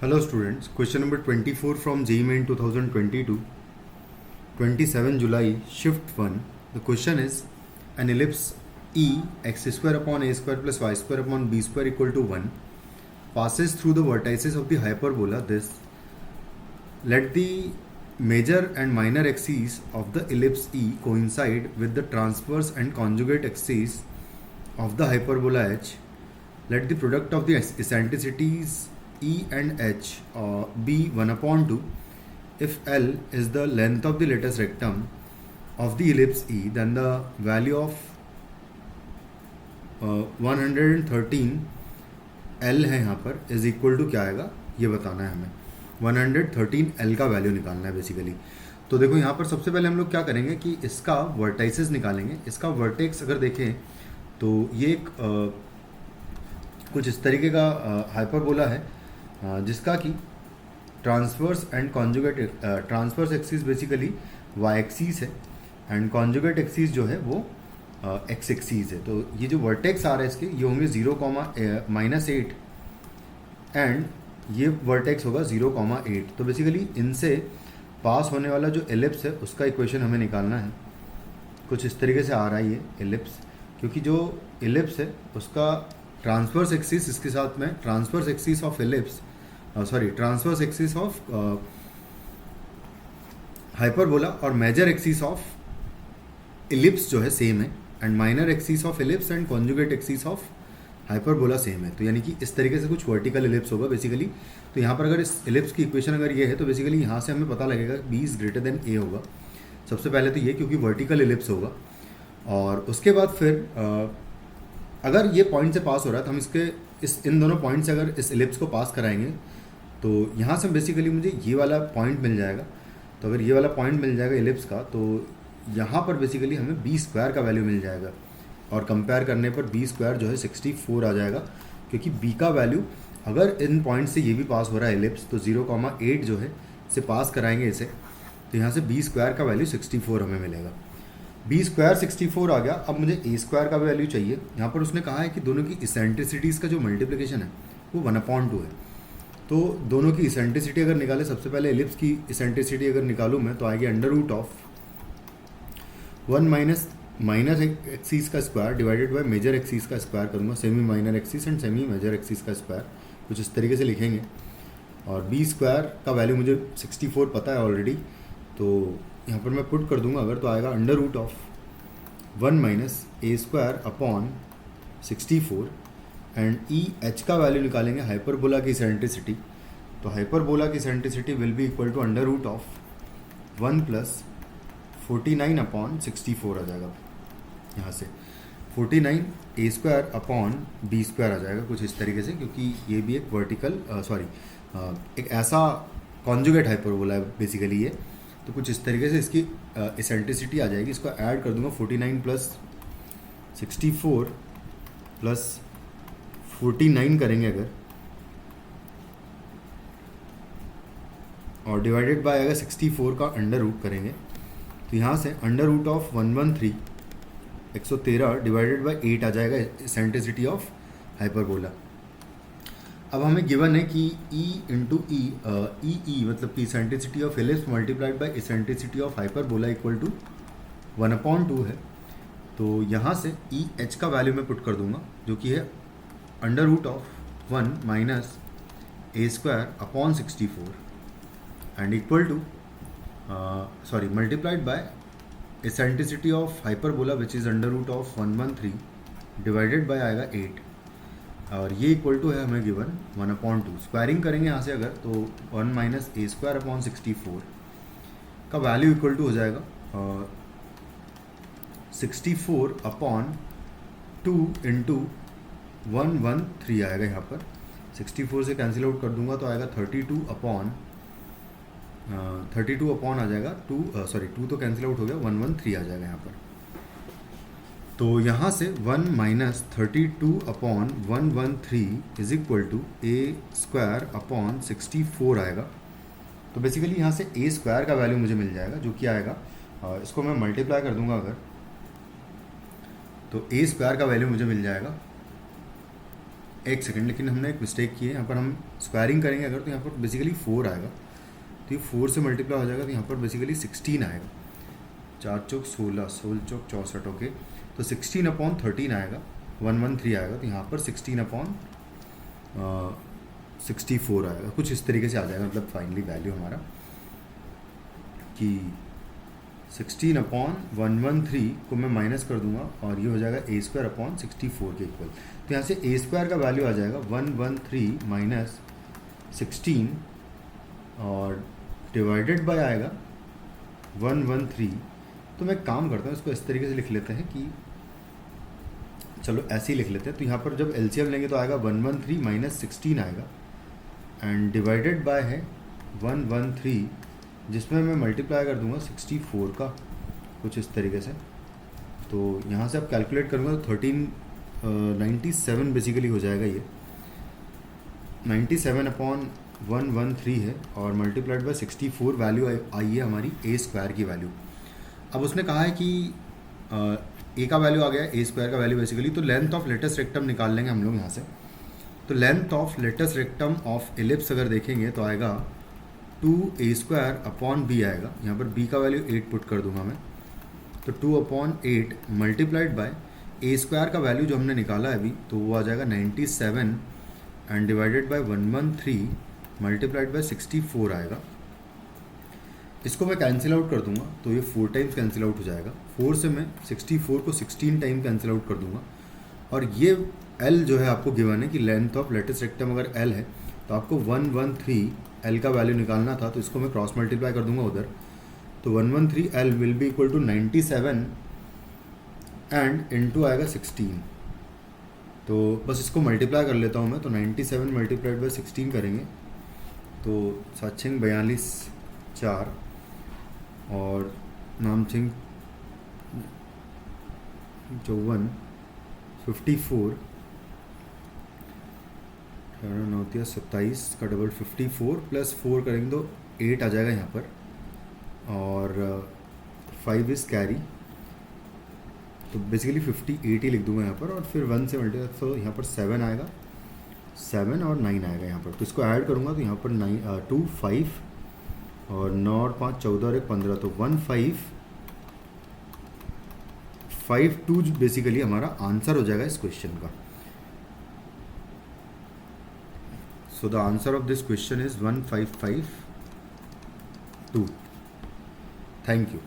Hello students, question number 24 from JEE Main 2022, 27 July, shift 1. The question is, an ellipse E x square upon a square plus y square upon b square equal to 1 passes through the vertices of the hyperbola this. Let the major and minor axes of the ellipse E coincide with the transverse and conjugate axes of the hyperbola H. Let the product of the eccentricities E and H be 1 upon 2. If L is the length of the lattice rectum of the ellipse E, then the value of 113 L है यहाँ पर is equal to क्या आएगा ये बताना है हमें. 113 L का वैल्यू निकालना है बेसिकली. तो देखो यहाँ पर सबसे पहले हम लोग क्या करेंगे कि इसका वर्टाइसेस निकालेंगे. इसका वर्टेक्स अगर देखें तो ये एक कुछ इस तरीके का हाइपरबोला है जिसका कि transverse and conjugate transverse axis basically Y axis है एंड कॉन्जुगेट एक्सिस जो है वो एक्स एक्सिस है. तो ये जो वर्टेक्स आ रहे हैं इसके ये होंगे 0,-8 एंड ये वर्टेक्स होगा 0,8. तो बेसिकली इनसे पास होने वाला जो एलिप्स है उसका इक्वेशन हमें निकालना है. कुछ इस तरीके से आ रहा है ये एलिप्स, क्योंकि जो एलिप्स है उसका ट्रांसवर्स एक्सिस इसके साथ में transverse axis of ellipse transverse axis of hyperbola और मेजर एक्सिस ऑफ एलिप्स जो है सेम है and minor axis of ellipse and conjugate axis of hyperbola same है. तो यानी कि इस तरीके से कुछ वर्टिकल एलिप्स होगा बेसिकली. तो यहाँ पर अगर इस एलिप्स की इक्वेशन अगर ये है तो बेसिकली यहाँ से हमें पता लगेगा B is greater than A होगा. सबसे पहले तो ये क्योंकि वर्टिकल एलिप्स होगा और उसके बाद फिर अगर ये पॉइंट से पास हो रहा है तो हम इसके इन दोनों पॉइंट से अगर इस एलिप्स को पास कराएंगे तो यहाँ से बेसिकली मुझे ये वाला पॉइंट मिल जाएगा. तो अगर ये वाला पॉइंट मिल जाएगा एलिप्स का तो यहाँ पर बेसिकली हमें B स्क्वायर का वैल्यू मिल जाएगा और कंपेयर करने पर B स्क्वायर जो है 64 आ जाएगा, क्योंकि B का वैल्यू अगर इन पॉइंट से ये भी पास हो रहा है एलिप्स तो 0,8 जो है इसे पास कराएंगे इसे तो यहाँ से B स्क्वायर का वैल्यू 64 हमें मिलेगा. B स्क्वायर 64 आ गया. अब मुझे A स्क्वायर का वैल्यू चाहिए. यहाँ पर उसने कहा है कि दोनों की इसेंट्रिसिटीज़ का जो मल्टीप्लिकेशन है वो 1/2 है. तो दोनों की इसेंट्रिसिटी अगर निकाले, सबसे पहले एलिप्स की इसेंट्रिसिटी अगर निकालूँ मैं तो आएगी √1 माइनस एक्सिस का square divided by major axis का स्क्वायर करूँगा. Semi minor axis and semi major axis का स्क्वायर कुछ इस तरीके से लिखेंगे. और B स्क्वायर का वैल्यू मुझे 64 पता है ऑलरेडी, तो यहाँ पर मैं पुट कर दूंगा अगर तो आएगा √1 minus A square upon 64 and H का वैल्यू निकालेंगे हाइपरबोला की इसेंट्रिसिटी. तो हाइपरबोला की eccentricity will be equal to √1 plus 49 upon 64 आ जाएगा. यहाँ से 49 A square upon B square आ जाएगा कुछ इस तरीके से, क्योंकि ये भी एक वर्टिकल एक ऐसा कॉन्जुगेट हाइपरबोला है बेसिकली ये. तो कुछ इस तरीके से इसकी इसेंट्रिसिटी आ जाएगी. इसको ऐड कर दूंगा 49 प्लस 64 प्लस 49 करेंगे अगर और डिवाइडेड बाय अगर 64 का अंडर रूट करेंगे तो यहाँ से √113 113 डिवाइडेड बाय 8 आ जाएगा इसेंट्रिसिटी ऑफ हाइपरबोला. अब हमें गिवन है कि E इंटू ई मतलब कि eccentricity of ellipse multiplied by eccentricity of hyperbola equal to 1/2 है. तो यहाँ से EH का वैल्यू मैं पुट कर दूंगा जो कि है √1 minus A square upon 64 and equal two multiplied by eccentricity of hyperbola which is √113 divided by आएगा 8 और ये इक्वल टू है हमें गिवन 1/2. स्क्वायरिंग करेंगे यहाँ से अगर तो 1 माइनस A स्क्वायर अपॉन 64 का वैल्यू इक्वल टू हो जाएगा 64 अपॉन 2 इंटू 113 आएगा. यहाँ पर 64 से कैंसिल आउट कर दूंगा तो आएगा 32 अपॉन आ जाएगा 2 तो कैंसिल आउट हो गया 113 आ जाएगा यहाँ पर. तो यहाँ से 1 minus 32 upon 113 is equal to A square upon 64 आएगा. तो बेसिकली यहाँ से A स्क्वायर का वैल्यू मुझे मिल जाएगा जो कि आएगा इसको मैं मल्टीप्लाई कर दूंगा अगर तो A स्क्वायर का वैल्यू मुझे मिल जाएगा एक सेकंड, लेकिन हमने एक मिस्टेक की है यहाँ पर। हम स्क्वायरिंग करेंगे अगर तो यहाँ पर बेसिकली 4 आएगा, तो ये 4 से मल्टीप्लाई हो जाएगा, तो यहाँ पर बेसिकली 16 आएगा। 4 चौक 16, 16 चौक 64, ओके। तो 16/13 आएगा, 113 आएगा, तो यहाँ पर 16/64 आएगा, कुछ इस तरीके से आ जाएगा। मतलब फाइनली वैल्यू हमारा कि 16/113 को मैं माइनस कर दूंगा और ये हो जाएगा a² 64 के इक्वल। तो यहाँ से a² का वैल्यू आ जाएगा 113 माइनस 16 और डिवाइडेड बाय आएगा 113। तो मैं काम करता हूँ, इसको इस तरीके से लिख लेते हैं कि चलो ऐसे ही लिख लेते हैं। तो यहाँ पर जब एलसीएम लेंगे तो आएगा 113 माइनस 16 आएगा एंड डिवाइडेड बाय है 113, जिसमें मैं मल्टीप्लाई कर दूंगा 64 का, कुछ इस तरीके से। तो यहाँ से आप कैलकुलेट करूँगा तो 97 बेसिकली हो जाएगा। ये 97/113 है और मल्टीप्लाइड बाय 64 वैल्यू आई है हमारी a² की वैल्यू। अब उसने कहा है कि a का वैल्यू आ गया, a² का वैल्यू बेसिकली। तो लेंथ ऑफ लेटेस्ट रेक्टम निकाल लेंगे हम लोग यहाँ से। तो length of latus rectum of ellipse अगर देखेंगे तो आएगा 2a² b आएगा। यहाँ पर b का वैल्यू 8 पुट कर दूंगा मैं, तो 2/8 मल्टीप्लाइड बाय a² का वैल्यू जो हमने निकाला है अभी, तो वो आ जाएगा 97 and divided by 113 multiplied by 64 आएगा। इसको मैं कैंसिल आउट कर दूंगा तो ये 4 टाइम्स कैंसिल आउट हो जाएगा। 4 से मैं 64 को 16 टाइम कैंसिल आउट कर दूंगा। और ये L जो है आपको गिवन है कि लेंथ ऑफ लेटेस्ट रेक्टम अगर L है तो आपको 113 L का वैल्यू निकालना था, तो इसको मैं क्रॉस मल्टीप्लाई कर दूंगा उधर। तो 113 L will be equal to 97 and into आएगा 16। तो बस इसको मल्टीप्लाई कर लेता हूँ मैं। तो 97 मल्टीप्लाइड बाय 16 करेंगे तो 7×42 4 और नामचिंग 54 54 27 का डबल 54 प्लस 4 करेंगे तो 8 आ जाएगा यहाँ पर और 5 इज़ कैरी। तो बेसिकली 58 ही लिख दूंगा यहाँ पर और फिर 1 से मल्टीप्लाई, तो यहाँ पर 7 आएगा, 7 और 9 आएगा यहाँ पर। तो इसको ऐड करूँगा तो यहाँ पर 2 5 और 9 और 5 14 और 1 15, तो 1552 बेसिकली हमारा आंसर हो जाएगा इस क्वेश्चन का। So the answer of this question is 1552. Thank you.